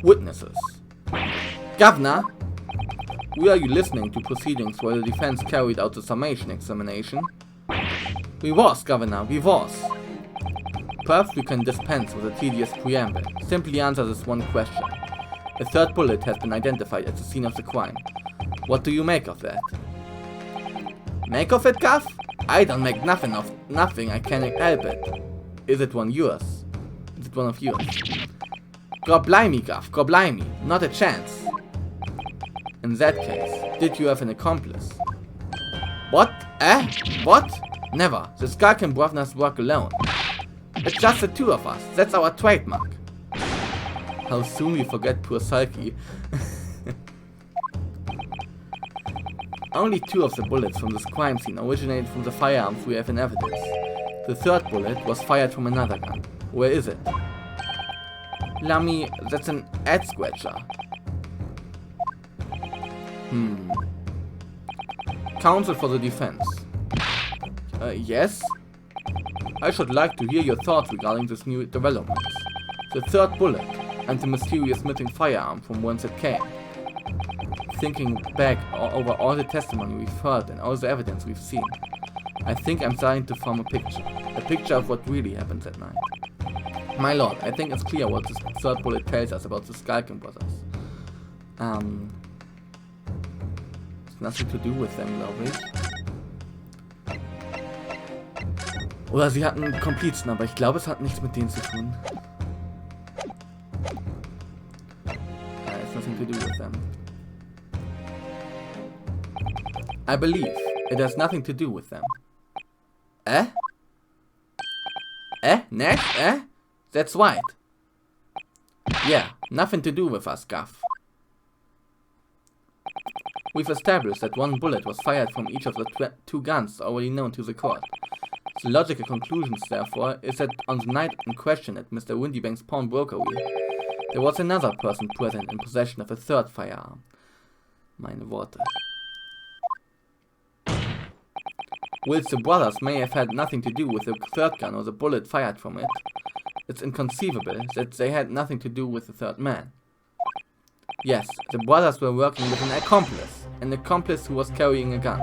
Witnesses. Governor, were you listening to proceedings where the defense carried out the summation examination? We was, Governor, we was. Perhaps we can dispense with a tedious preamble. Simply answer this one question. A third bullet has been identified at the scene of the crime. What do you make of that? Make of it, Gov? I don't make nothing of nothing, I can't help it. Is it one yours? Is it one of yours? Gorblimey, Gov, gorblimey, not a chance. In that case, did you have an accomplice? What? What? Never. The Skulkin brothers work alone. It's just the two of us. That's our trademark. How soon we forget poor Sulky. Only 2 of the bullets from this crime scene originated from the firearms we have in evidence. The third bullet was fired from another gun. Where is it? Lummy, that's an ad scratcher. Counsel for the defense. Yes? I should like to hear your thoughts regarding this new development. The third bullet, and the mysterious missing firearm from whence it came. Thinking back over all the testimony we've heard and all the evidence we've seen, I think I'm starting to form a picture of what really happened that night. My lord, I think it's clear what this third bullet tells us about the Skulkin brothers. It's nothing to do with them, glaube ich. Oder sie hatten Komplizen, aber ich glaube, es hat nichts mit denen zu tun. It's nothing to do with them. I believe it has nothing to do with them. Next? That's right. Yeah, nothing to do with us, Gov. We've established that one bullet was fired from each of the 2 guns already known to the court. The logical conclusion, therefore, is that on the night in question at Mr. Windybank's pawnbrokery, there was another person present in possession of a third firearm. Meine Worte. Whilst the brothers may have had nothing to do with the third gun or the bullet fired from it, it's inconceivable that they had nothing to do with the third man. Yes, the brothers were working with an accomplice who was carrying a gun.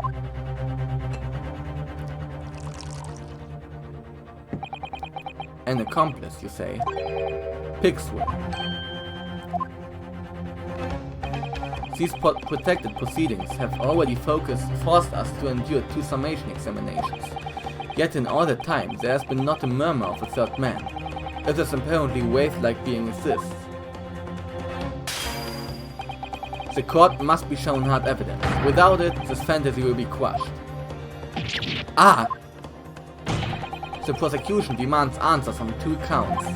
An accomplice, you say? Pigswood. These protected proceedings have already forced us to endure 2 summation examinations. Yet in all that time, there has been not a murmur of a third man. It is apparently waste-like being assists. The court must be shown hard evidence. Without it, this fantasy will be crushed. The prosecution demands answers on 2 counts.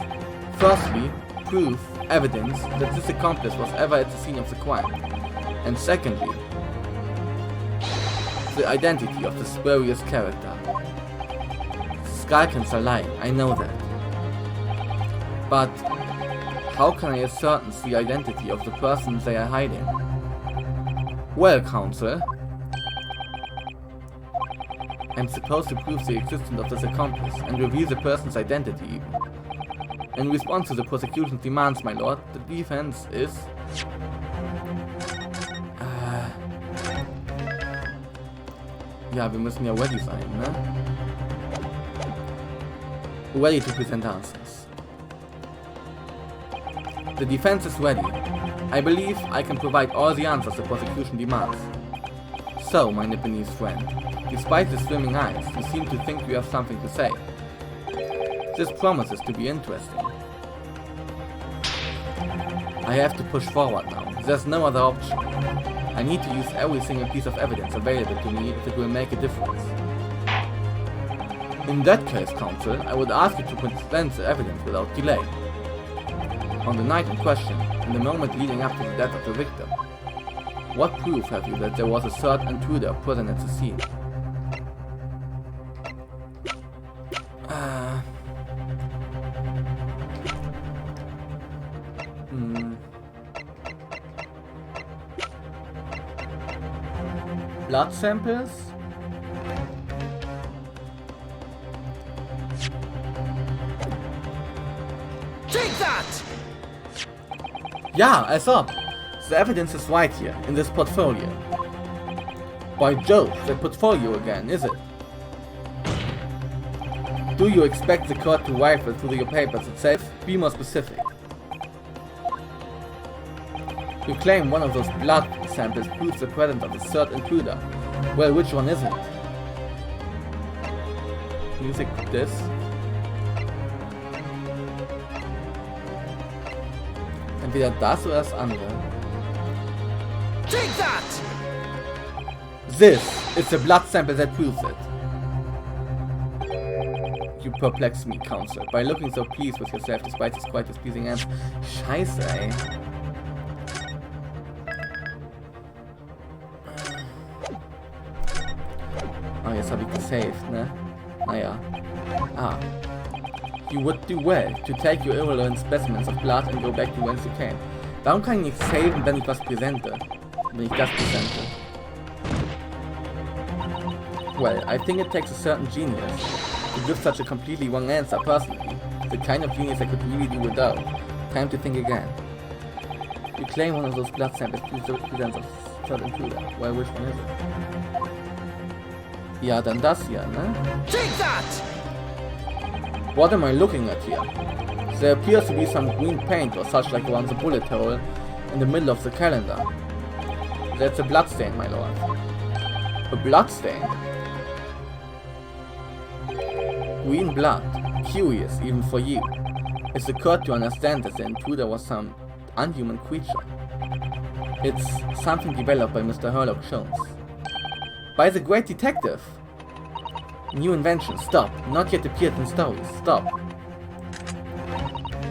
Firstly, proof, evidence, that this accomplice was ever at the scene of the crime. And secondly, the identity of the spurious character. Skulkins are lying, I know that. But how can I ascertain the identity of the person they are hiding? Well, counsel, I'm supposed to prove the existence of this accomplice and reveal the person's identity even. In response to the prosecution's demands, my lord, the defense is... Ja, wir müssen ja ready sein, ne? Ready to present answers. The defense is ready. I believe I can provide all the answers the prosecution demands. So, my Nipponese friend, despite the swimming eyes, you seem to think you have something to say. This promises to be interesting. I have to push forward now. There's no other option. I need to use every single piece of evidence available to me if it will make a difference. In that case, counsel, I would ask you to present the evidence without delay. On the night in question, in the moment leading up to the death of the victim, what proof have you that there was a third intruder present at the scene? Blood samples? Take that! Yeah, I thought. The evidence is right here, in this portfolio. By Jove, the portfolio again, is it? Do you expect the court to rifle through your papers itself? Be more specific. You claim one of those blood samples proves the presence of the third intruder. Well, which one is it? Music this. Entweder das oder das andere. Take that! This is the blood sample that proves it. You perplex me, Counselor, by looking so pleased with yourself despite his quite displeasing answer. Scheiße, ey. Oh, jetzt habe ich gesaved, ne? Naja. Ah. You would do well to take your irrelevant specimens of blood and go back to whence you came. Warum kann ich nicht saven, wenn ich was präsente? Wenn ich das präsente? Well, I think it takes a certain genius to give such a completely wrong answer, personally. The kind of genius I could really do without. Time to think again. You claim one of those blood samples proves the presence of third intruder. Well, which one is it? Ja, dann das hier, ne? Take that! What am I looking at here? There appears to be some green paint or such like around the bullet hole in the middle of the calendar. That's a bloodstain, my lord. A bloodstain? Green blood. Curious, even for you. It's occurred to understand that the intruder was some unhuman creature. It's something developed by Mr. Herlock Sholmes. By the great detective! New invention, stop. Not yet appeared in stories, stop.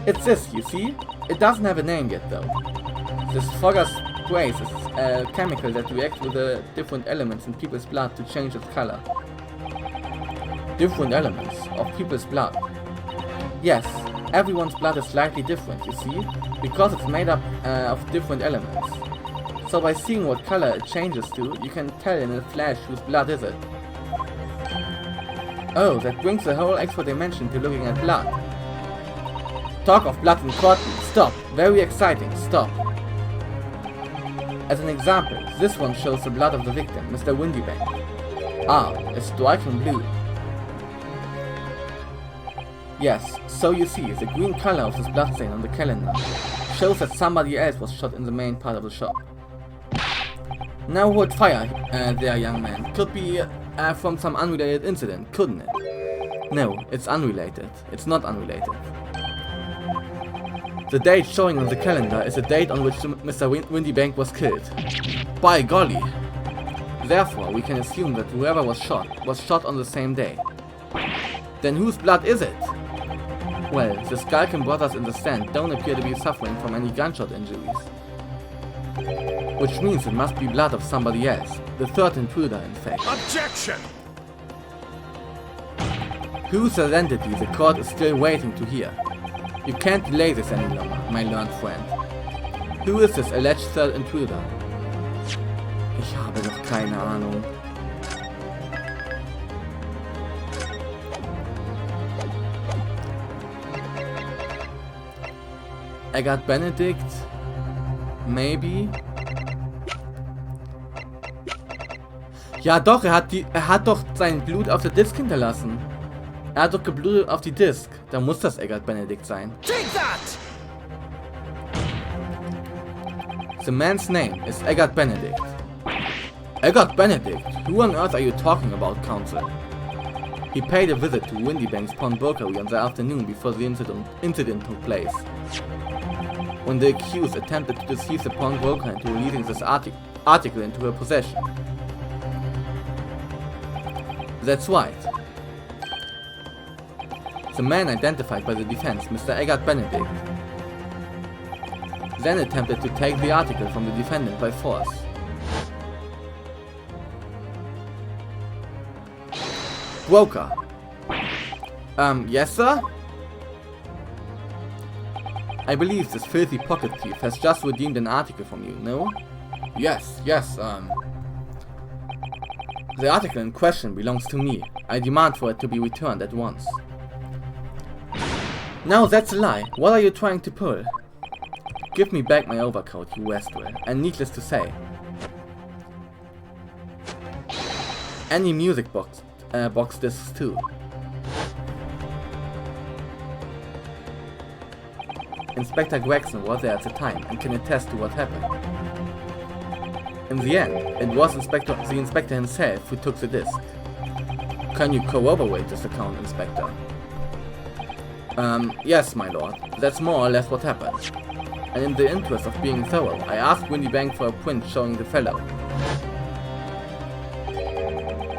It's this, you see? It doesn't have a name yet though. This Fogger sprays is a chemical that reacts with the different elements in people's blood to change its color. Different elements of people's blood. Yes, everyone's blood is slightly different, you see? Because it's made up of different elements. So by seeing what color it changes to, you can tell in a flash whose blood is it. Oh, that brings the whole extra dimension to looking at blood. Talk of blood in courtroom, stop. Very exciting, stop. As an example, this one shows the blood of the victim, Mr. Windybank. Ah, a striking blue. Yes, so you see, the green color of this bloodstain on the calendar shows that somebody else was shot in the main part of the shop. Now hold fire there, young man. Could be from some unrelated incident, couldn't it? No, it's unrelated. It's not unrelated. The date showing on the calendar is the date on which Mr. Windybank was killed. By golly! Therefore, we can assume that whoever was shot on the same day. Then whose blood is it? Well, the Skulkin brothers in the stand don't appear to be suffering from any gunshot injuries. Which means it must be blood of somebody else. The third intruder, in fact. Objection! Whose identity the court is still waiting to hear. You can't delay this any longer, my learned friend. Who is this alleged third intruder? Ich habe doch keine Ahnung. Eggert Benedict? Maybe? Ja doch, er hat doch sein Blut auf der Disk hinterlassen. Er hat doch geblutet auf die Disk. Da muss das Eggert Benedict sein. Take that! The man's name is Eggert Benedict. Eggert Benedict? Who on earth are you talking about, Counsel? He paid a visit to Windybank's pawnbrokery on the afternoon before the incident took place. When the accused attempted to deceive the pawnbroker into releasing this article into her possession. That's right. The man identified by the defense, Mr. Eggert Benedict, then attempted to take the article from the defendant by force. Broker. Yes, sir? I believe this filthy pocket thief has just redeemed an article from you, no? Yes, the article in question belongs to me. I demand for it to be returned at once. No, that's a lie. What are you trying to pull? Give me back my overcoat, you rascal, and needless to say, any music box discs too. Inspector Gregson was there at the time and can attest to what happened. In the end, it was the inspector himself who took the disc. Can you corroborate this account, Inspector? Yes, my lord. That's more or less what happened. And in the interest of being thorough, I asked Windy Bank for a print showing the fellow.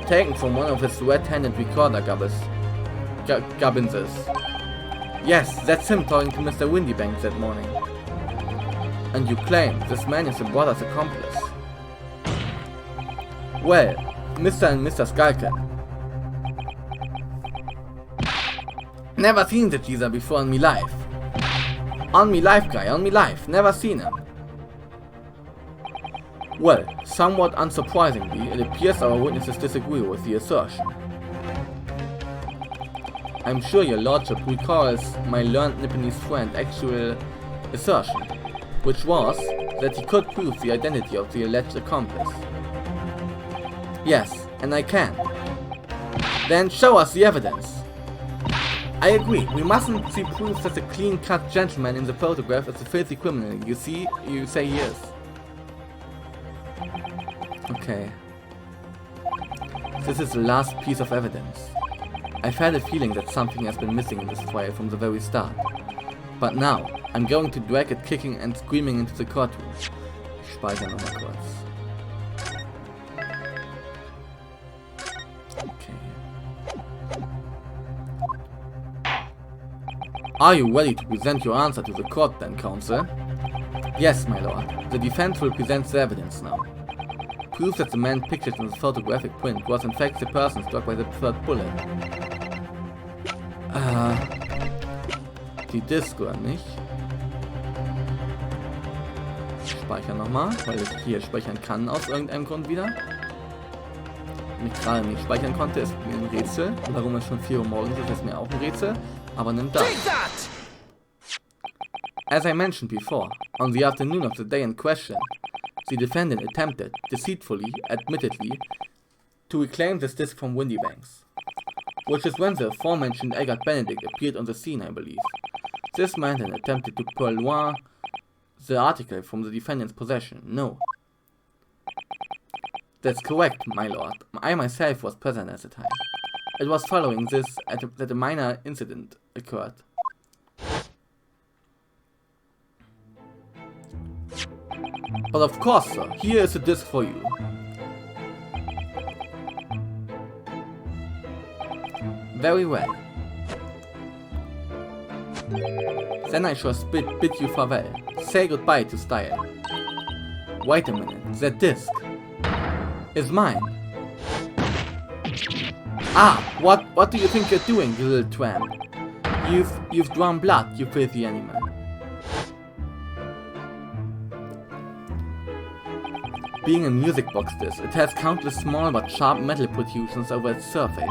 Taken from one of his red-handed recorder gubbinses. Yes, that's him talking to Mr. Windybank that morning. And you claim this man is the brother's accomplice. Well, Mr. and Mr. Skulkin. Never seen the geezer before in me life. On me life, guy, on me life. Never seen him. Well, somewhat unsurprisingly, it appears our witnesses disagree with the assertion. I'm sure your lordship recalls my learned Nipponese friend's actual assertion, which was that he could prove the identity of the alleged accomplice. Yes, and I can. Then show us the evidence. I agree, we mustn't see proof that the clean-cut gentleman in the photograph is the filthy criminal you say he is. Okay. This is the last piece of evidence. I've had a feeling that something has been missing in this trial from the very start. But now, I'm going to drag it kicking and screaming into the courtroom. Ich speichere nochmal kurz. Okay. Are you ready to present your answer to the court then, counsel? Yes, my lord. The defense will present the evidence now. Proof that the man pictured in the photographic print was in fact the person struck by the third bullet. Die Disk, oder nicht? Ich speichere nochmal, weil ich hier speichern kann aus irgendeinem Grund wieder. Wenn ich gerade nicht speichern konnte, ist mir ein Rätsel. Und warum es schon 4 Uhr morgens ist mir auch ein Rätsel. Aber nimmt das. As I mentioned before, on the afternoon of the day in question, the defendant attempted, deceitfully, admittedly, to reclaim this disc from Windybanks, which is when the aforementioned Eggert Benedict appeared on the scene, I believe. This man then attempted to purloin the article from the defendant's possession. No. That's correct, my lord. I myself was present at the time. It was following this that a minor incident occurred. But of course, sir, here is a disc for you. Very well. Then I shall bid you farewell. Say goodbye to style. Wait a minute, that disc is mine. Ah, what do you think you're doing, you little tramp? You've drawn blood, you filthy animal. Being a music box disc, it has countless small but sharp metal protrusions over its surface.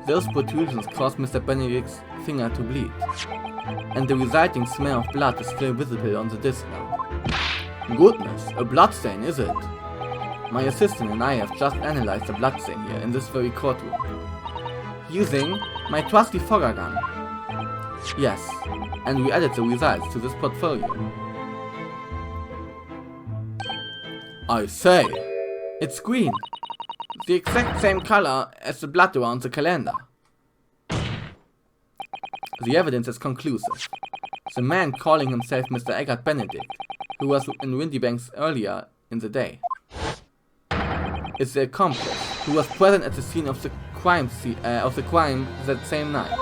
Those protrusions caused Mr. Benedict's finger to bleed, and the resulting smear of blood is still visible on the disc now. Goodness, a bloodstain, is it? My assistant and I have just analyzed the bloodstain here in this very courtroom, using my trusty fogger gun. Yes, and we added the results to this portfolio. I say, it's green. The exact same color as the blood around the calendar. The evidence is conclusive. The man calling himself Mr. Eggert Benedict, who was in Windybanks earlier in the day, is the accomplice who was present at the scene of the crime that same night.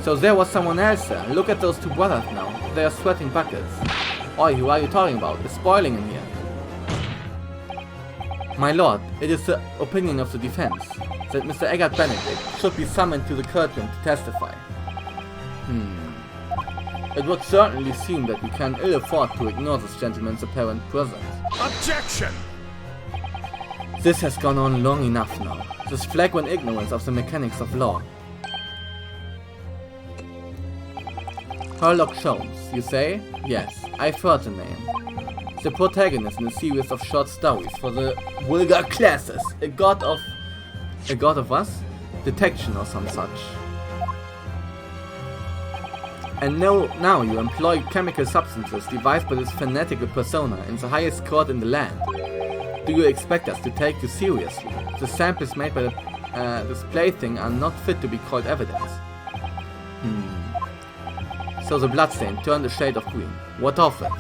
So there was someone else there. Look at those two brothers now. They are sweating buckets. Oi, who are you talking about? It's spoiling in here. My lord, it is the opinion of the defense that Mr. Eggert Benedict should be summoned to the courtroom to testify. It would certainly seem that we can ill afford to ignore this gentleman's apparent presence. Objection! This has gone on long enough now. This flagrant ignorance of the mechanics of law. Sherlock Holmes, you say? Yes, I've heard the name. The protagonist in a series of short stories for the vulgar classes. A god of what? Detection or some such. And now you employ chemical substances devised by this fanatical persona in the highest court in the land. Do you expect us to take you seriously? The samples made by this plaything are not fit to be called evidence. So the bloodstain turned a shade of green. What of it?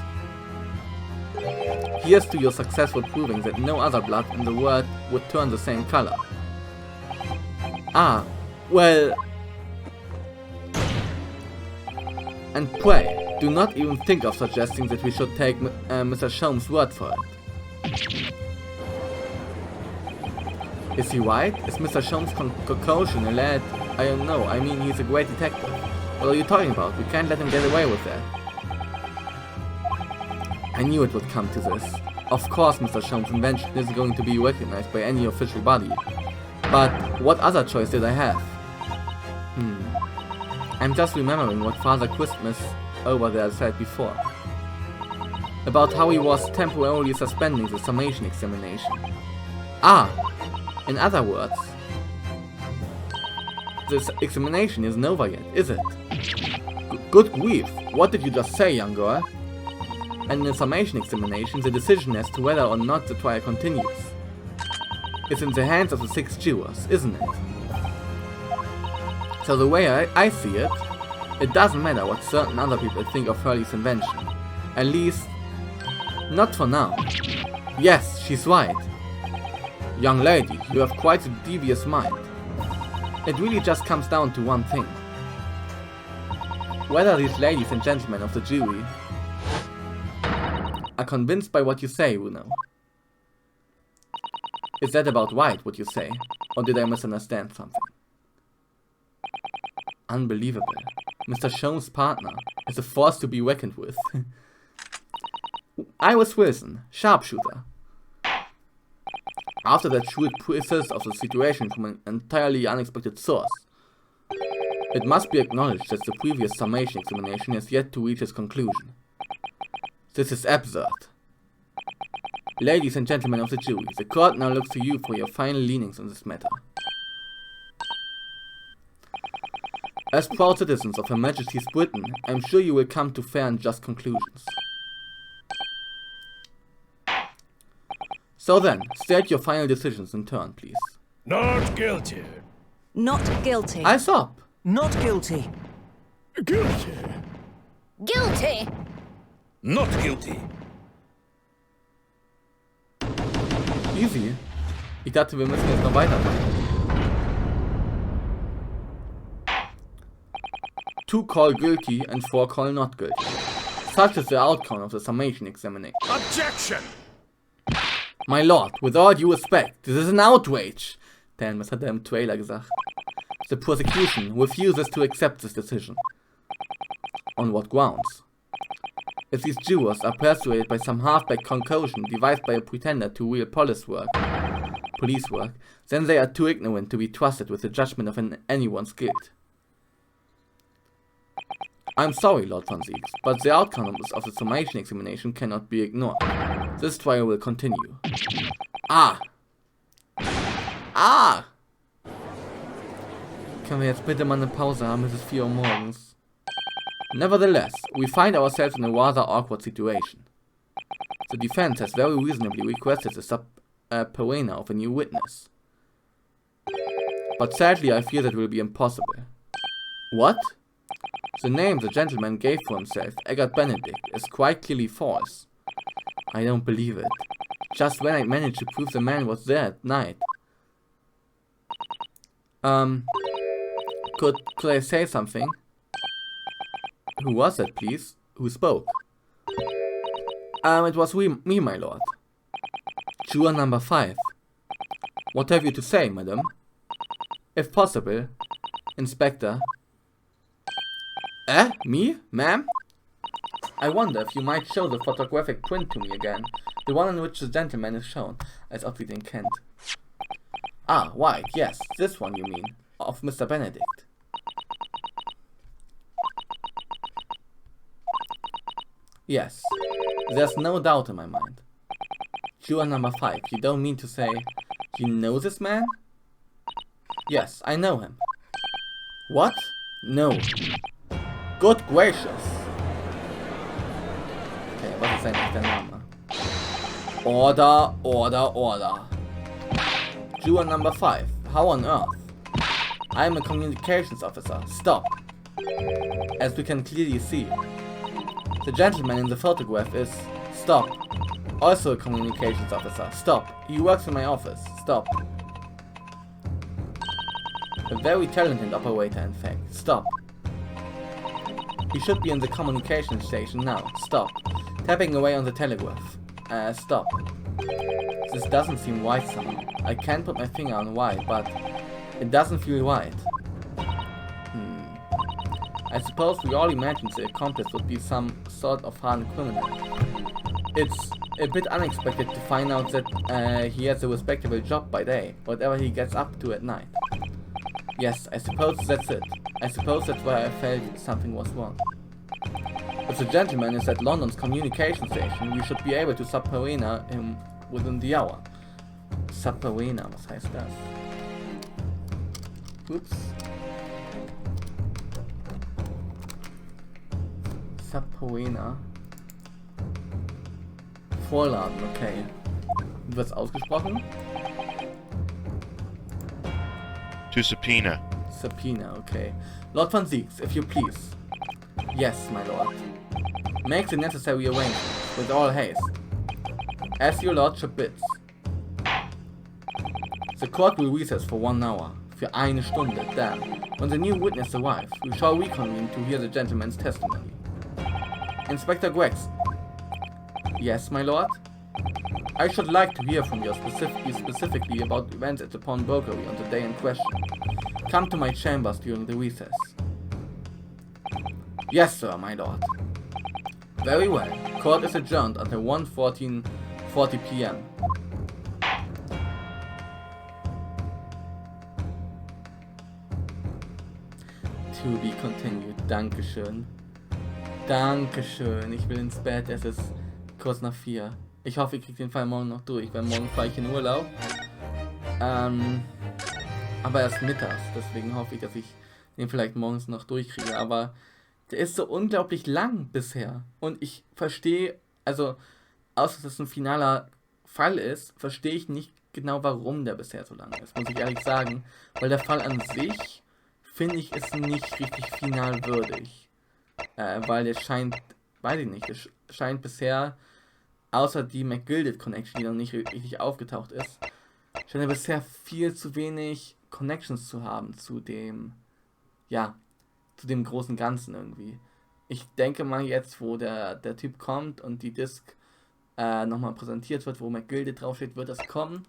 Here's to your successful proving that no other blood in the world would turn the same color. Ah, well... And pray, do not even think of suggesting that we should take Mr. Sholmes' word for it. Is he right? Is Mr. Sholmes' concoction a lad? I don't know, I mean he's a great detective. What are you talking about? We can't let him get away with that. I knew it would come to this. Of course Mr. Sholmes' invention isn't going to be recognized by any official body. But what other choice did I have? I'm just remembering what Father Christmas over there said before. About how he was temporarily suspending the summation examination. Ah! In other words, this examination isn't over yet, is it? Good grief, what did you just say, young girl? And in the summation examination, the decision as to whether or not the trial continues is in the hands of the 6 jurors, isn't it? So the way I see it, it doesn't matter what certain other people think of Hurley's invention. At least, not for now. Yes, she's right. Young lady, you have quite a devious mind. It really just comes down to one thing. Whether these ladies and gentlemen of the jury are convinced by what you say, Bruno. Is that about right, what you say? Or did I misunderstand something? Unbelievable. Mr. Sholmes' partner is a force to be reckoned with. Iris Wilson, sharpshooter. After that shrewd precis of the situation from an entirely unexpected source. It must be acknowledged that the previous summation examination has yet to reach its conclusion. This is absurd. Ladies and gentlemen of the jury, the court now looks to you for your final leanings on this matter. As proud citizens of Her Majesty's Britain, I am sure you will come to fair and just conclusions. So then, state your final decisions in turn, please. Not guilty. Not guilty. I stop. Not guilty. Guilty. Guilty! Not guilty. Easy. Ich dachte, wir müssen jetzt noch weitermachen. 2 call guilty and 4 call not guilty. Such is the outcome of the summation examination. Objection! My lord, with all due respect, this is an outrage. Damn, was hat er im Trailer gesagt? The prosecution refuses to accept this decision. On what grounds? If these jurors are persuaded by some half-baked concoction devised by a pretender to real police work, then they are too ignorant to be trusted with the judgment of anyone's guilt. I'm sorry, Lord von Zieks, but the outcomes of the summation examination cannot be ignored. This trial will continue. Ah! Ah! Können wir jetzt bitte mal eine Pause haben? Es ist 4 Uhr morgens. Nevertheless, we find ourselves in a rather awkward situation. The defense has very reasonably requested the subpoena of a new witness. But sadly I fear that will be impossible. What? The name the gentleman gave for himself, Eggert Benedict, is quite clearly false. I don't believe it. Just when I managed to prove the man was there at night. Could I say something? Who was that, please? Who spoke? It was me, my lord. Juror number 5. What have you to say, madam? If possible, Inspector. Me? Ma'am? I wonder if you might show the photographic print to me again. The one in which the gentleman is shown, as ob sie den kennt. Ah, right, yes, this one you mean. Of Mr. Benedict. Yes, there's no doubt in my mind. Juror number 5, you don't mean to say you know this man? Yes, I know him. What? No. Good gracious. Okay, was ist eigentlich der Name? Order, order, order. Juror number 5, how on earth? I am a communications officer. Stop. As we can clearly see, the gentleman in the photograph is... Stop. Also a communications officer. Stop. He works in my office. Stop. A very talented operator, in fact. Stop. He should be in the communication station now. Stop. Tapping away on the telegraph. Stop. This doesn't seem right somehow. I can't put my finger on why, but it doesn't feel right. I suppose we all imagined the accomplice would be some sort of hardened criminal. It's a bit unexpected to find out that he has a respectable job by day, whatever he gets up to at night. Yes, I suppose that's it. I suppose that's why I felt something was wrong. If the gentleman is at London's communication station, we should be able to subpoena him within the hour. Subpoena, was heißt das? Ups. Subpoena. Vorladen, okay. Wie wird's ausgesprochen? To subpoena. Subpoena, okay. Lord von Siegs, if you please. Yes, my lord. Make the necessary arrangements, with all haste. As your lordship bids. The court will recess for 1 hour. Für eine Stunde, then, when the new witness arrives, we shall reconvene to hear the gentleman's testimony. Inspector Gregson. Yes, my lord? I should like to hear from you specifically about events at the pawnbrokery on the day in question. Come to my chambers during the recess. Yes, sir, my lord. Very well. Court is adjourned until 1:40 p.m. To be continued. Dankeschön. Dankeschön. Ich will ins Bett. Es ist kurz nach 4. Ich hoffe, ich kriege den Fall morgen noch durch, weil morgen fahre ich in Urlaub. Aber erst mittags. Deswegen hoffe ich, dass ich den vielleicht morgens noch durchkriege. Aber der ist so unglaublich lang bisher. Und ich verstehe, also, außer dass es ein finaler Fall ist, verstehe ich nicht genau, warum der bisher so lang ist. Muss ich ehrlich sagen. Weil der Fall an sich, finde ich, ist nicht richtig final würdig. Weil der scheint, weiß ich nicht, es scheint bisher, außer die McGilded Connection, die noch nicht richtig aufgetaucht ist, scheint er bisher viel zu wenig Connections zu haben zu dem, ja, zu dem großen Ganzen irgendwie. Ich denke mal jetzt, wo der Typ kommt und die Disc nochmal präsentiert wird, wo McGilded draufsteht, wird das kommen.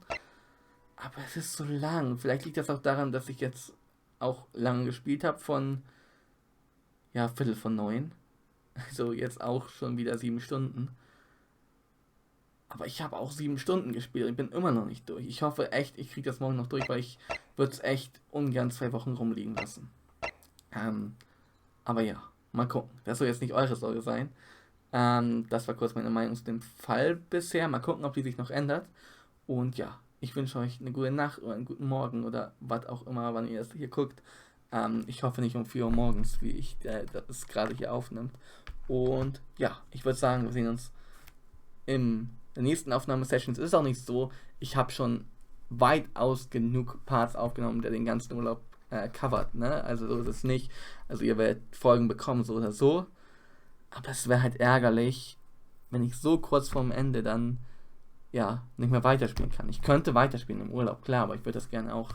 Aber es ist so lang. Vielleicht liegt das auch daran, dass ich jetzt auch lange gespielt habe von, ja, 8:45. Also jetzt auch schon wieder 7 Stunden. Aber ich habe auch 7 Stunden gespielt und ich bin immer noch nicht durch. Ich hoffe echt, ich kriege das morgen noch durch, weil ich würde es echt ungern 2 Wochen rumliegen lassen. Aber ja, mal gucken. Das soll jetzt nicht eure Sorge sein. Das war kurz meine Meinung zu dem Fall bisher. Mal gucken, ob die sich noch ändert. Und ja, ich wünsche euch eine gute Nacht oder einen guten Morgen oder was auch immer, wann ihr das hier guckt. Ich hoffe nicht um 4 Uhr morgens, wie ich das gerade hier aufnimmt. Und ja, ich würde sagen, wir sehen uns in der nächsten Aufnahmesession. Es ist auch nicht so, ich habe schon weitaus genug Parts aufgenommen, der den ganzen Urlaub covert, ne? Also so ist es nicht. Also ihr werdet Folgen bekommen, so oder so. Aber es wäre halt ärgerlich, wenn ich so kurz vorm Ende dann, ja, nicht mehr weiterspielen kann. Ich könnte weiterspielen im Urlaub, klar, aber ich würde das gerne auch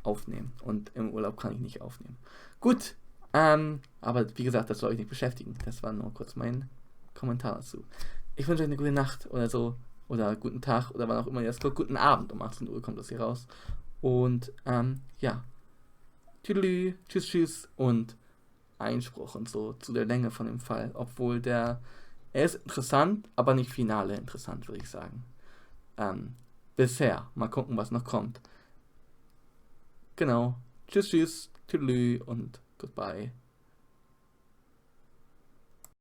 aufnehmen. Und im Urlaub kann ich nicht aufnehmen. Gut, aber wie gesagt, das soll euch nicht beschäftigen. Das war nur kurz mein Kommentar dazu. Ich wünsche euch eine gute Nacht oder so. Oder guten Tag oder wann auch immer ihr das guckt. Guten Abend, um 18 Uhr kommt das hier raus. Und, ja. Tüdelü, tschüss, tschüss und Einspruch und so zu der Länge von dem Fall. Obwohl er ist interessant, aber nicht finale interessant, würde ich sagen. Bisher. Mal gucken, was noch kommt. Genau. Tschüss, tschüss, tüdelü und goodbye.